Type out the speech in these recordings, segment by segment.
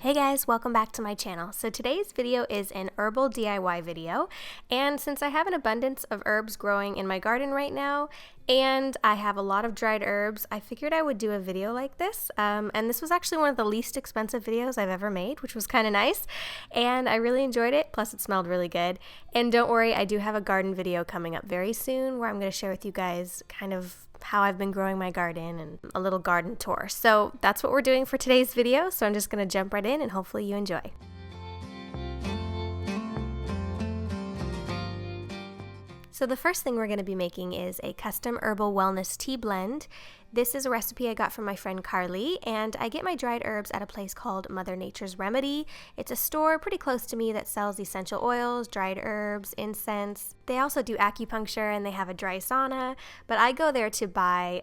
Hey guys, welcome back to my channel. So today's video is an herbal DIY video, and since I have an abundance of herbs growing in my garden right now, and I have a lot of dried herbs, I figured I would do a video like this, and this was actually one of the least expensive videos I've ever made, which was kind of nice, and I really enjoyed it, plus it smelled really good. And don't worry, I do have a garden video coming up very soon where I'm going to share with you guys kind of how I've been growing my garden and a little garden tour. So that's what we're doing for today's video, so I'm just going to jump right in and hopefully you enjoy. So the first thing we're going to be making is a custom herbal wellness tea blend. This is a recipe I got from my friend Carly, and I get my dried herbs at a place called Mother Nature's Remedy. It's a store pretty close to me that sells essential oils, dried herbs, incense. They also do acupuncture and they have a dry sauna, but I go there to buy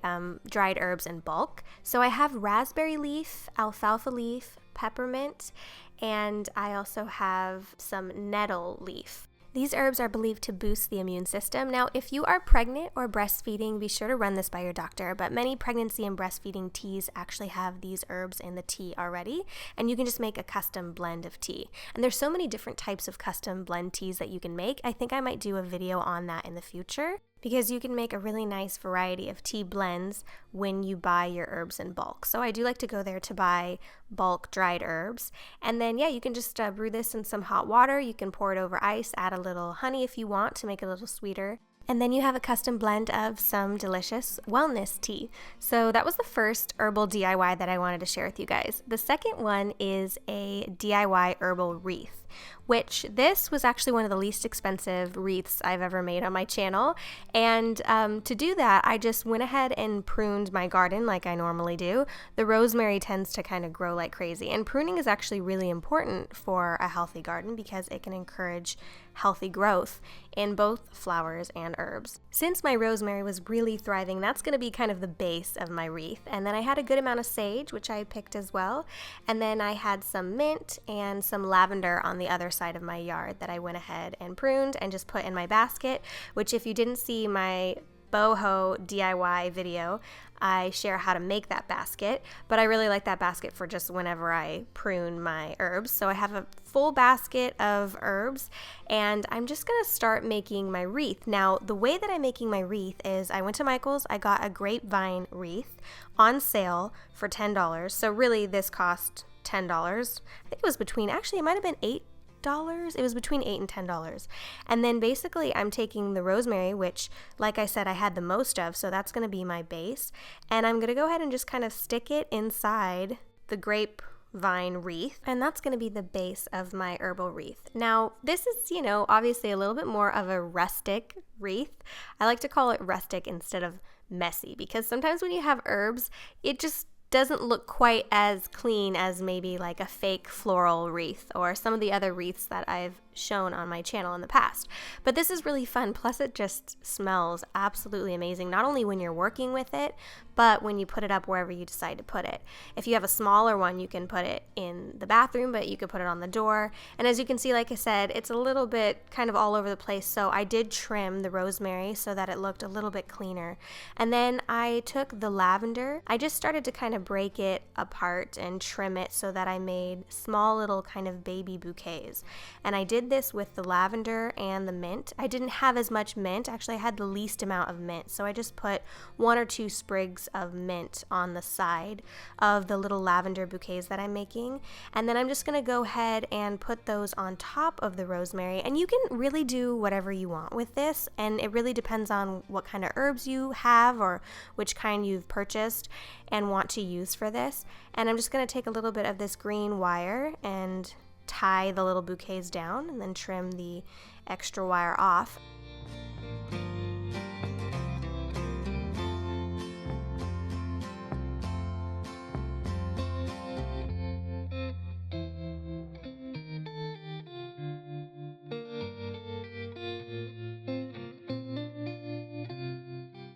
dried herbs in bulk. So I have raspberry leaf, alfalfa leaf, peppermint, and I also have some nettle leaf. These herbs are believed to boost the immune system. Now, if you are pregnant or breastfeeding, be sure to run this by your doctor, but many pregnancy and breastfeeding teas actually have these herbs in the tea already, and you can just make a custom blend of tea. And there's so many different types of custom blend teas that you can make. I think I might do a video on that in the future, because you can make a really nice variety of tea blends when you buy your herbs in bulk. So I do like to go there to buy bulk dried herbs. And then, yeah, you can just brew this in some hot water. You can pour it over ice, add a little honey if you want to make it a little sweeter. And then you have a custom blend of some delicious wellness tea. So that was the first herbal DIY that I wanted to share with you guys. The second one is a DIY herbal wreath, which this was actually one of the least expensive wreaths I've ever made on my channel. And to do that, I just went ahead and pruned my garden like I normally do. The rosemary tends to kind of grow like crazy, and pruning is actually really important for a healthy garden because it can encourage healthy growth in both flowers and herbs. Since my rosemary was really thriving, that's going to be kind of the base of my wreath. And then I had a good amount of sage, which I picked as well. And then I had some mint and some lavender on the other side of my yard that I went ahead and pruned and just put in my basket, which if you didn't see my boho DIY video, I share how to make that basket, but I really like that basket for just whenever I prune my herbs. So I have a full basket of herbs, and I'm just gonna start making my wreath. Now, the way that I'm making my wreath is I went to Michael's, I got a grapevine wreath on sale for $10. So really this cost $10. I think it was between, actually it might have been $8. It was between $8 and $10. And then basically I'm taking the rosemary, which like I said I had the most of, so that's going to be my base, and I'm going to go ahead and just kind of stick it inside the grapevine wreath, and that's going to be the base of my herbal wreath. Now this is, you know, obviously a little bit more of a rustic wreath. I like to call it rustic instead of messy, because sometimes when you have herbs, it just doesn't look quite as clean as maybe like a fake floral wreath or some of the other wreaths that I've shown on my channel in the past. But this is really fun, plus it just smells absolutely amazing, not only when you're working with it, but when you put it up wherever you decide to put it. If you have a smaller one, you can put it in the bathroom, but you could put it on the door. And as you can see, like I said, it's a little bit kind of all over the place, so I did trim the rosemary so that it looked a little bit cleaner. And then I took the lavender, I just started to kind of break it apart and trim it so that I made small little kind of baby bouquets. And I did this with the lavender and the mint. I didn't have as much mint, actually I had the least amount of mint, so I just put 1 or 2 sprigs of mint on the side of the little lavender bouquets that I'm making. And then I'm just going to go ahead and put those on top of the rosemary, and you can really do whatever you want with this, and it really depends on what kind of herbs you have or which kind you've purchased and want to use for this. And I'm just going to take a little bit of this green wire and tie the little bouquets down and then trim the extra wire off.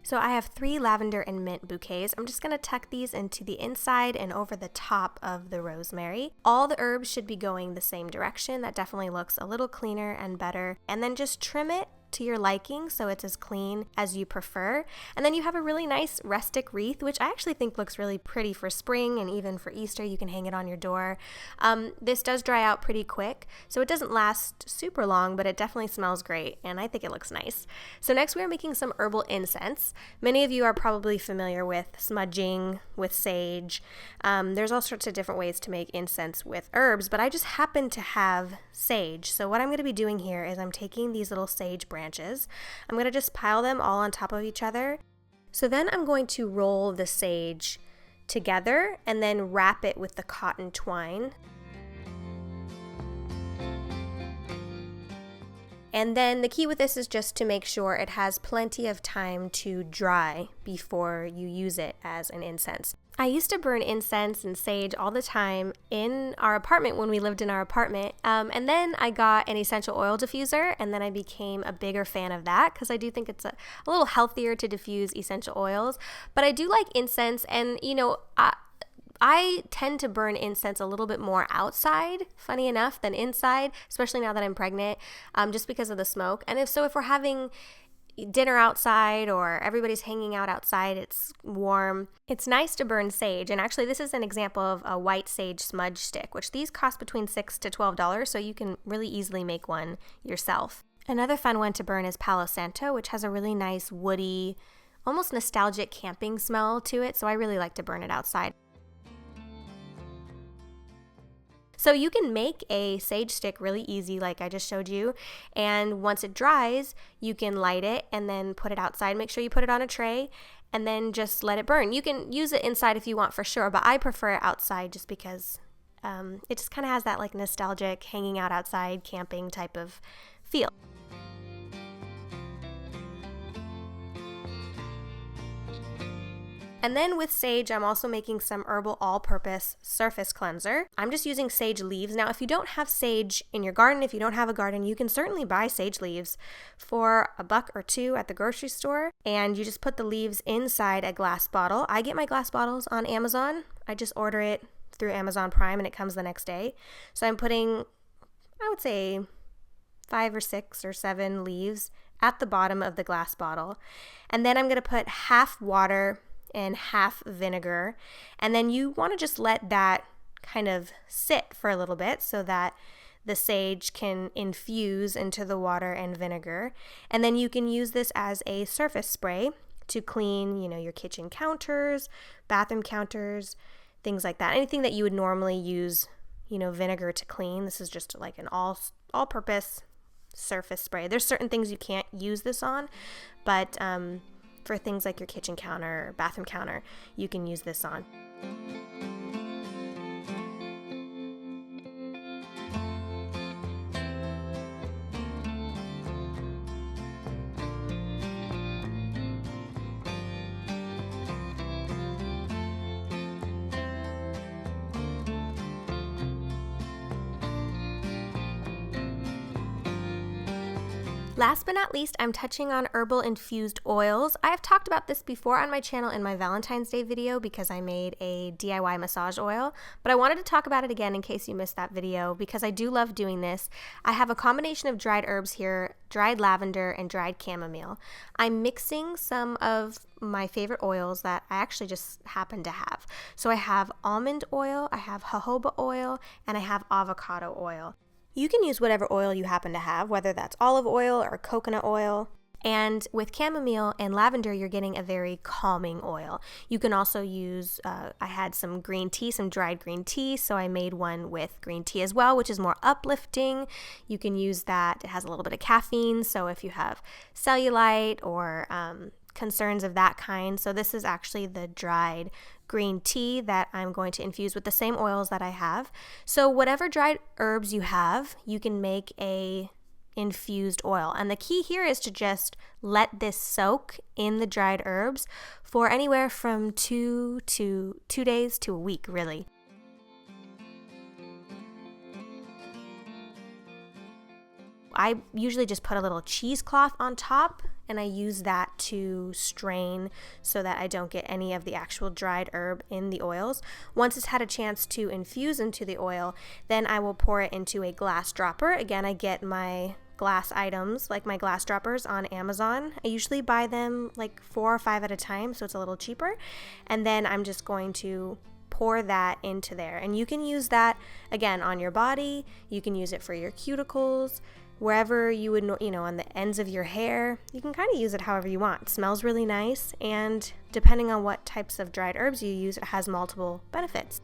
So I have 3 lavender and mint bouquets. I'm just going to tuck these into the inside and over the top of the rosemary. All the herbs should be going the same direction. That definitely looks a little cleaner and better. And then just trim it to your liking, so it's as clean as you prefer. And then you have a really nice rustic wreath, which I actually think looks really pretty for spring, and even for Easter you can hang it on your door. This does dry out pretty quick, so it doesn't last super long, but it definitely smells great, and I think it looks nice. So next we are making some herbal incense. Many of you are probably familiar with smudging with sage. There's all sorts of different ways to make incense with herbs, but I just happen to have sage. So what I'm going to be doing here is I'm taking these little sage branches. I'm going to just pile them all on top of each other. So then I'm going to roll the sage together and then wrap it with the cotton twine. And then the key with this is just to make sure it has plenty of time to dry before you use it as an incense. I used to burn incense and sage all the time in our apartment when we lived in our apartment. And then I got an essential oil diffuser, and then I became a bigger fan of that because I do think it's a little healthier to diffuse essential oils. But I do like incense, and I tend to burn incense a little bit more outside, funny enough, than inside, especially now that I'm pregnant, just because of the smoke. And if we're having dinner outside or everybody's hanging out outside, it's warm, it's nice to burn sage. And actually this is an example of a white sage smudge stick, which these cost between $6 to $12, so you can really easily make one yourself. Another fun one to burn is Palo Santo, which has a really nice woody, almost nostalgic camping smell to it, so I really like to burn it outside. So you can make a sage stick really easy, like I just showed you, and once it dries, you can light it and then put it outside. Make sure you put it on a tray and then just let it burn. You can use it inside if you want for sure, but I prefer it outside just because it just kind of has that like nostalgic hanging out outside camping type of feel. And then with sage, I'm also making some herbal all-purpose surface cleanser. I'm just using sage leaves. Now, if you don't have sage in your garden, if you don't have a garden, you can certainly buy sage leaves for $1 or $2 at the grocery store. And you just put the leaves inside a glass bottle. I get my glass bottles on Amazon. I just order it through Amazon Prime and it comes the next day. So I'm putting, I would say, 5 or 6 or 7 leaves at the bottom of the glass bottle. And then I'm going to put half water and half vinegar, and then you want to just let that kind of sit for a little bit so that the sage can infuse into the water and vinegar. And then you can use this as a surface spray to clean, your kitchen counters, bathroom counters, things like that. Anything that you would normally use, vinegar to clean. This is just like an all-purpose surface spray. There's certain things you can't use this on, but for things like your kitchen counter or bathroom counter, you can use this on. Last but not least, I'm touching on herbal infused oils. I have talked about this before on my channel in my Valentine's Day video because I made a DIY massage oil, but I wanted to talk about it again in case you missed that video because I do love doing this. I have a combination of dried herbs here, dried lavender and dried chamomile. I'm mixing some of my favorite oils that I actually just happen to have. So I have almond oil, I have jojoba oil, and I have avocado oil. You can use whatever oil you happen to have, whether that's olive oil or coconut oil. And with chamomile and lavender, you're getting a very calming oil. You can also use, I had some green tea, some dried green tea, so I made one with green tea as well, which is more uplifting. You can use that. It has a little bit of caffeine, so if you have cellulite or concerns of that kind. So this is actually the dried green tea that I'm going to infuse with the same oils that I have. So whatever dried herbs you have, you can make a infused oil. And the key here is to just let this soak in the dried herbs for anywhere from 2 days to a week, really. I usually just put a little cheesecloth on top and I use that to strain so that I don't get any of the actual dried herb in the oils. Once it's had a chance to infuse into the oil, then I will pour it into a glass dropper. Again, I get my glass items, like my glass droppers on Amazon. I usually buy them like 4 or 5 at a time, so it's a little cheaper. And then I'm just going to pour that into there. And you can use that, again, on your body. You can use it for your cuticles, wherever you would, on the ends of your hair. You can kind of use it however you want. It smells really nice, and depending on what types of dried herbs you use, it has multiple benefits.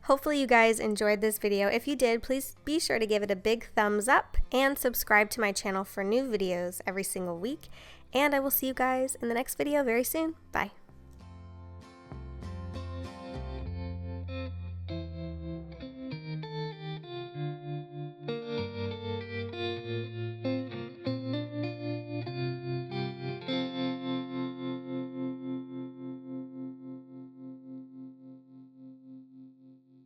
Hopefully you guys enjoyed this video. If you did, please be sure to give it a big thumbs up and subscribe to my channel for new videos every single week. And I will see you guys in the next video very soon. Bye.